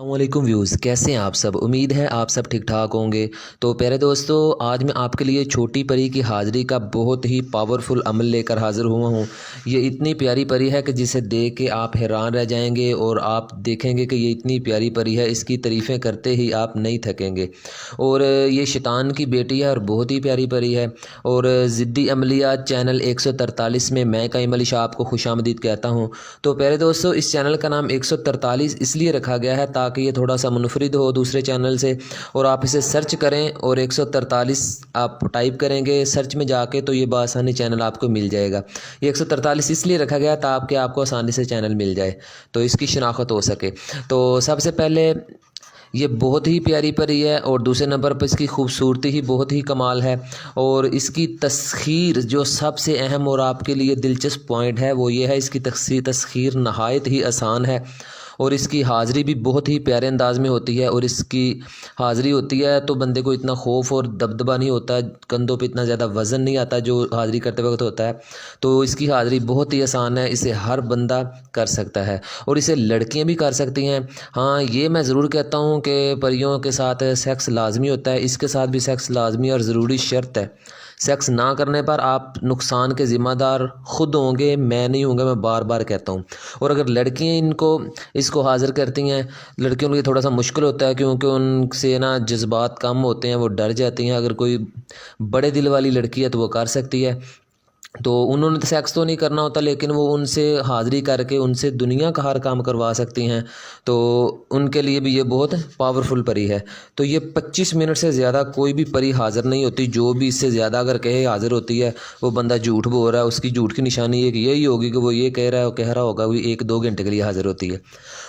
السلام علیکم ویوز، کیسے ہیں آپ سب؟ امید ہے آپ سب ٹھیک ٹھاک ہوں گے۔ تو پیارے دوستو، آج میں آپ کے لیے چھوٹی پری کی حاضری کا بہت ہی پاورفل عمل لے کر حاضر ہوا ہوں۔ یہ اتنی پیاری پری ہے کہ جسے دیکھ کے آپ حیران رہ جائیں گے اور آپ دیکھیں گے کہ یہ اتنی پیاری پری ہے، اس کی تعریفیں کرتے ہی آپ نہیں تھکیں گے۔ اور یہ شیطان کی بیٹی ہے اور بہت ہی پیاری پری ہے۔ اور ضدی عملیات چینل 143 میں میں قیم علی شاہ آپ کو خوش آمدید کہتا ہوں۔ تو پیارے دوستو، اس چینل کا نام 143 اس لیے رکھا گیا ہے تاکہ یہ تھوڑا سا منفرد ہو دوسرے چینل سے، اور آپ اسے سرچ کریں اور 143 آپ ٹائپ کریں گے سرچ میں جا کے تو یہ بآسانی چینل آپ کو مل جائے گا۔ یہ 143 اس لیے رکھا گیا تاکہ آپ کو آسانی سے چینل مل جائے تو اس کی شناخت ہو سکے۔ تو سب سے پہلے یہ بہت ہی پیاری پری ہے، اور دوسرے نمبر پر اس کی خوبصورتی ہی بہت ہی کمال ہے، اور اس کی تسخیر جو سب سے اہم اور آپ کے لیے دلچسپ پوائنٹ ہے وہ یہ ہے، اس کی تسخیر نہایت ہی آسان ہے، اور اس کی حاضری بھی بہت ہی پیارے انداز میں ہوتی ہے۔ اور اس کی حاضری ہوتی ہے تو بندے کو اتنا خوف اور دبدبہ نہیں ہوتا، کندھوں پہ اتنا زیادہ وزن نہیں آتا جو حاضری کرتے وقت ہوتا ہے۔ تو اس کی حاضری بہت ہی آسان ہے، اسے ہر بندہ کر سکتا ہے، اور اسے لڑکیاں بھی کر سکتی ہیں۔ ہاں، یہ میں ضرور کہتا ہوں کہ پریوں کے ساتھ سیکس لازمی ہوتا ہے، اس کے ساتھ بھی سیکس لازمی اور ضروری شرط ہے۔ سیکس نہ کرنے پر آپ نقصان کے ذمہ دار خود ہوں گے، میں نہیں ہوں گا، میں بار بار کہتا ہوں۔ اور اگر لڑکیاں اس کو حاضر کرتی ہیں، لڑکیوں کے لیے تھوڑا سا مشکل ہوتا ہے کیونکہ ان سے جذبات کم ہوتے ہیں، وہ ڈر جاتی ہیں۔ اگر کوئی بڑے دل والی لڑکی ہے تو وہ کر سکتی ہے، تو انہوں نے تو سیکس تو نہیں کرنا ہوتا لیکن وہ ان سے حاضری کر کے ان سے دنیا کا ہر کام کروا سکتی ہیں، تو ان کے لیے بھی یہ بہت پاورفل پری ہے۔ تو یہ 25 منٹ سے زیادہ کوئی بھی پری حاضر نہیں ہوتی، جو بھی اس سے زیادہ اگر کہے حاضر ہوتی ہے وہ بندہ جھوٹ بول رہا ہے۔ اس کی جھوٹ کی نشانی یہی ہوگی کہ وہ یہ کہہ رہا ہوگا وہ 1-2 گھنٹے کے لیے حاضر ہوتی ہے،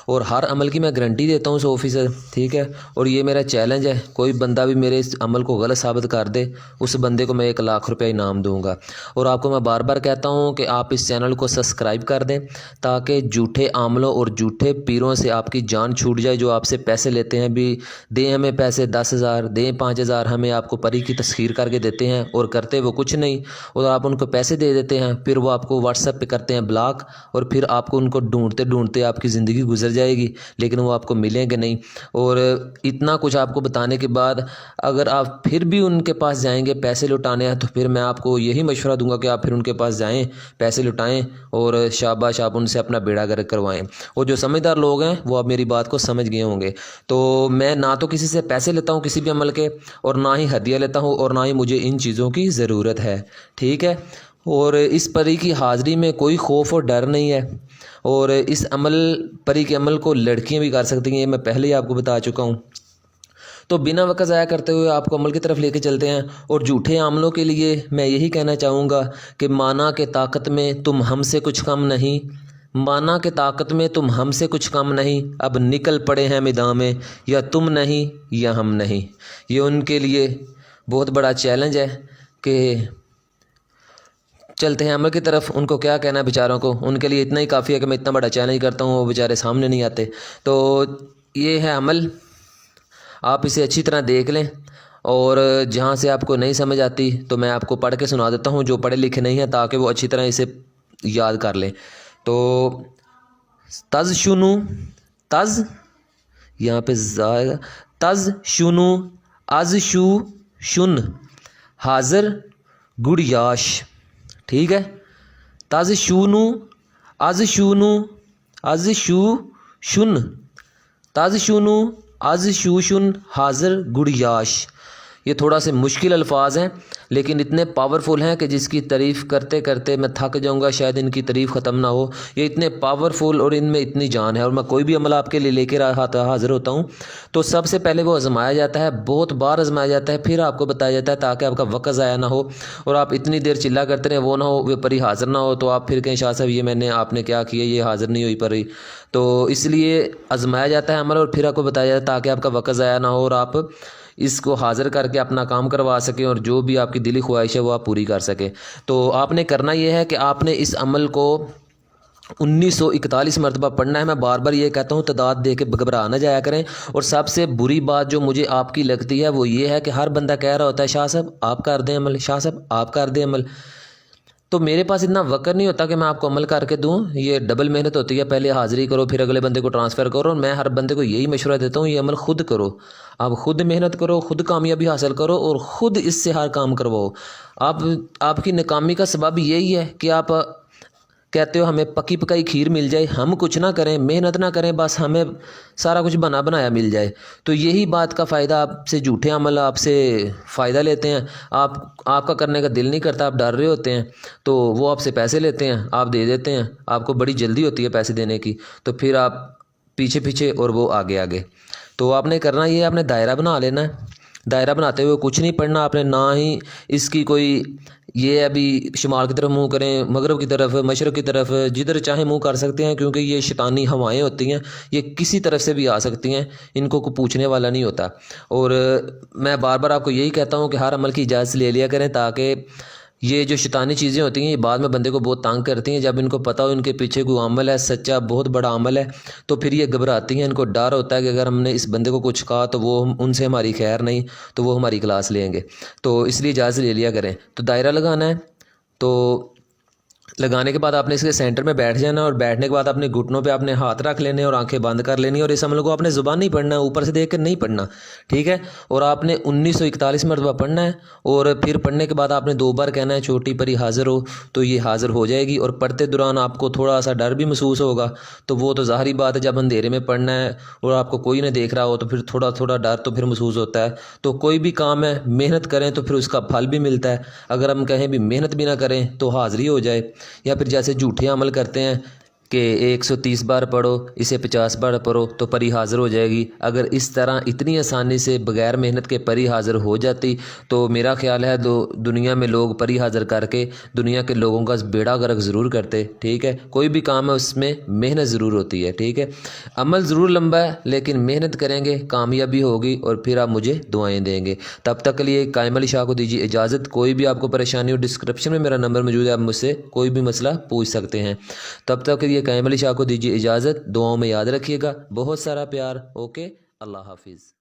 اور ہر عمل کی میں گارنٹی دیتا ہوں 100%، ٹھیک ہے۔ اور یہ میرا چیلنج ہے، کوئی بندہ بھی میرے اس عمل کو غلط ثابت کر دے اس بندے کو میں 1 لاکھ روپے انعام دوں گا۔ اور آپ کو میں بار بار کہتا ہوں کہ آپ اس چینل کو سبسکرائب کر دیں تاکہ جھوٹے عاملوں اور جھوٹے پیروں سے آپ کی جان چھوٹ جائے، جو آپ سے پیسے لیتے ہیں بھی، دیں ہمیں پیسے 10,000 دیں 5,000، ہمیں آپ کو پری کی تسخیر کر کے دیتے ہیں اور کرتے وہ کچھ نہیں، اور آپ ان کو پیسے دے دیتے ہیں، پھر وہ آپ کو واٹس ایپ پہ کرتے ہیں بلاک، اور پھر آپ کو ان کو ڈھونڈتے ڈھونڈتے آپ کی زندگی گزر جائے گی لیکن وہ آپ کو ملیں گے نہیں۔ اور اتنا کچھ آپ کو بتانے کے بعد اگر آپ پھر بھی ان کے پاس جائیں گے پیسے لٹانے ہیں تو پھر میں آپ کو یہی مشورہ دوں گا کہ آپ پھر ان کے پاس جائیں، پیسے لٹائیں، اور شاباش آپ ان سے اپنا بیڑا گرک کروائیں۔ اور جو سمجھدار لوگ ہیں وہ اب میری بات کو سمجھ گئے ہوں گے۔ تو میں نہ تو کسی سے پیسے لیتا ہوں کسی بھی عمل کے، اور نہ ہی ہدیہ لیتا ہوں، اور نہ ہی مجھے ان چیزوں کی ضرورت ہے، ٹھیک ہے۔ اور اس پری کی حاضری میں کوئی خوف اور ڈر نہیں ہے، اور اس پری کے عمل کو لڑکیاں بھی کر سکتی ہیں، یہ میں پہلے ہی آپ کو بتا چکا ہوں۔ تو بنا وقت ضائع کرتے ہوئے آپ کو عمل کی طرف لے کے چلتے ہیں۔ اور جھوٹے عاملوں کے لیے میں یہی کہنا چاہوں گا کہ مانا کہ طاقت میں تم ہم سے کچھ کم نہیں، مانا کہ طاقت میں تم ہم سے کچھ کم نہیں، اب نکل پڑے ہیں میدان میں، یا تم نہیں یا ہم نہیں۔ یہ ان کے لیے بہت بڑا چیلنج ہے کہ چلتے ہیں عمل کی طرف، ان کو کیا کہنا ہے بیچاروں کو، ان کے لیے اتنا ہی کافی ہے کہ میں اتنا بڑا چیلنج کرتا ہوں، وہ بیچارے سامنے نہیں آتے۔ تو یہ ہے عمل، آپ اسے اچھی طرح دیکھ لیں، اور جہاں سے آپ کو نہیں سمجھ آتی تو میں آپ کو پڑھ کے سنا دیتا ہوں جو پڑھے لکھے نہیں ہیں تاکہ وہ اچھی طرح اسے یاد کر لیں۔ تو تز شنو، تز یہاں پہ تز شنو از شو شن حاضر گڑ یاش، ٹھیک ہے۔ تز شونو از شونو از شو شن، تز شونو از شوشن حاضر گڑ یاش۔ یہ تھوڑا سے مشکل الفاظ ہیں لیکن اتنے پاورفل ہیں کہ جس کی تعریف کرتے کرتے میں تھک جاؤں گا، شاید ان کی تعریف ختم نہ ہو۔ یہ اتنے پاورفل اور ان میں اتنی جان ہے، اور میں کوئی بھی عمل آپ کے لیے لے کے حاضر ہوتا ہوں تو سب سے پہلے وہ آزمایا جاتا ہے، بہت بار آزمایا جاتا ہے، پھر آپ کو بتایا جاتا ہے تاکہ آپ کا وقت ضائع نہ ہو، اور آپ اتنی دیر چلا کرتے رہیں وہ نہ ہو وہ پری حاضر نہ ہو تو آپ پھر کہیں شاہ صاحب یہ آپ نے کیا کیا، یہ حاضر نہیں ہوئی پری۔ تو اس لیے آزمایا جاتا ہے عمل، اور پھر آپ کو بتایا جاتا ہے تاکہ آپ کا وقت ضائع نہ ہو اور آپ اس کو حاضر کر کے اپنا کام کروا سکیں، اور جو بھی آپ کی دلی خواہش ہے وہ آپ پوری کر سکیں۔ تو آپ نے کرنا یہ ہے کہ آپ نے اس عمل کو 1941 مرتبہ پڑھنا ہے۔ میں بار بار یہ کہتا ہوں تعداد دے کے گھبرا نہ جایا کریں۔ اور سب سے بری بات جو مجھے آپ کی لگتی ہے وہ یہ ہے کہ ہر بندہ کہہ رہا ہوتا ہے شاہ صاحب آپ کر دیں عمل، شاہ صاحب آپ کر دیں عمل۔ تو میرے پاس اتنا وقت نہیں ہوتا کہ میں آپ کو عمل کر کے دوں. یہ ڈبل محنت ہوتی ہے, پہلے حاضری کرو پھر اگلے بندے کو ٹرانسفر کرو. اور میں ہر بندے کو یہی مشورہ دیتا ہوں, یہ عمل خود کرو. آپ خود محنت کرو, خود کامیابی حاصل کرو اور خود اس سے ہر کام کرواؤ. آپ کی ناکامی کا سبب یہی ہے کہ آپ کہتے ہو ہمیں پکی پکائی کھیر مل جائے, ہم کچھ نہ کریں, محنت نہ کریں, بس ہمیں سارا کچھ بنا بنایا مل جائے. تو یہی بات کا فائدہ, آپ سے جھوٹے عمل آپ سے فائدہ لیتے ہیں. آپ کا کرنے کا دل نہیں کرتا, آپ ڈر رہے ہوتے ہیں, تو وہ آپ سے پیسے لیتے ہیں, آپ دے دیتے ہیں. آپ کو بڑی جلدی ہوتی ہے پیسے دینے کی, تو پھر آپ پیچھے پیچھے اور وہ آگے آگے. تو آپ نے کرنا یہ ہے, آپ نے دائرہ بنا لینا ہے. دائرہ بناتے ہوئے کچھ نہیں پڑھنا آپ نے, نہ ہی اس کی کوئی یہ ابھی شمال کی طرف منہ کریں, مغرب کی طرف, مشرق کی طرف, جدھر چاہیں منہ کر سکتے ہیں, کیونکہ یہ شیطانی ہوائیں ہوتی ہیں, یہ کسی طرف سے بھی آ سکتی ہیں, ان کو کوئی پوچھنے والا نہیں ہوتا. اور میں بار بار آپ کو یہی کہتا ہوں کہ ہر عمل کی اجازت لے لیا کریں, تاکہ یہ جو شیطانی چیزیں ہوتی ہیں یہ بعد میں بندے کو بہت تنگ کرتی ہیں. جب ان کو پتہ ہو ان کے پیچھے کوئی عمل ہے, سچا بہت بڑا عمل ہے, تو پھر یہ گھبراتی ہیں. ان کو ڈر ہوتا ہے کہ اگر ہم نے اس بندے کو کچھ کہا تو وہ ان سے ہماری خیر نہیں, تو وہ ہماری کلاس لیں گے. تو اس لیے اجازت لے لیا کریں. تو دائرہ لگانا ہے, تو لگانے کے بعد آپ نے اس کے سینٹر میں بیٹھ جانا, اور بیٹھنے کے بعد اپنے گھٹنوں پہ آپ نے ہاتھ رکھ لینے اور آنکھیں بند کر لینی. اور اس عمل کو آپ نے زبان نہیں پڑھنا ہے, اوپر سے دیکھ کر نہیں پڑھنا, ٹھیک ہے. اور آپ نے 1941 مرتبہ پڑھنا ہے, اور پھر پڑھنے کے بعد آپ نے 2 بار کہنا ہے چھوٹی پری حاضر ہو, تو یہ حاضر ہو جائے گی. اور پڑھتے دوران آپ کو تھوڑا سا ڈر بھی محسوس ہوگا, تو وہ تو ظاہری بات ہے, جب اندھیرے میں پڑھنا ہے اور آپ کو کوئی نہ دیکھ رہا ہو تو پھر تھوڑا تھوڑا ڈر تو پھر محسوس ہوتا ہے. تو کوئی بھی کام ہے محنت کریں تو پھر اس کا پھل بھی ملتا ہے. اگر ہم کہیں بھی محنت بھی نہ کریں تو حاضری ہو جائے, یا پھر جیسے جھوٹے عمل کرتے ہیں کہ 130 بار پڑھو, اسے 50 بار پڑھو تو پری حاضر ہو جائے گی. اگر اس طرح اتنی آسانی سے بغیر محنت کے پری حاضر ہو جاتی تو میرا خیال ہے دنیا میں لوگ پری حاضر کر کے دنیا کے لوگوں کا بیڑا غرق ضرور کرتے, ٹھیک ہے. کوئی بھی کام ہے اس میں محنت ضرور ہوتی ہے, ٹھیک ہے. عمل ضرور لمبا ہے لیکن محنت کریں گے کامیابی ہوگی, اور پھر آپ مجھے دعائیں دیں گے. تب تک کے لیے قائم علی شاہ کو دیجیے اجازت. کوئی بھی آپ کو پریشانی ہو, ڈسکرپشن میں میرا نمبر موجود ہے, آپ مجھ سے کوئی بھی مسئلہ پوچھ سکتے ہیں. تب تک کے لیے قائم علی شاہ کو دیجیے اجازت. دعاؤں میں یاد رکھیے گا. بہت سارا پیار. اوکے, اللہ حافظ.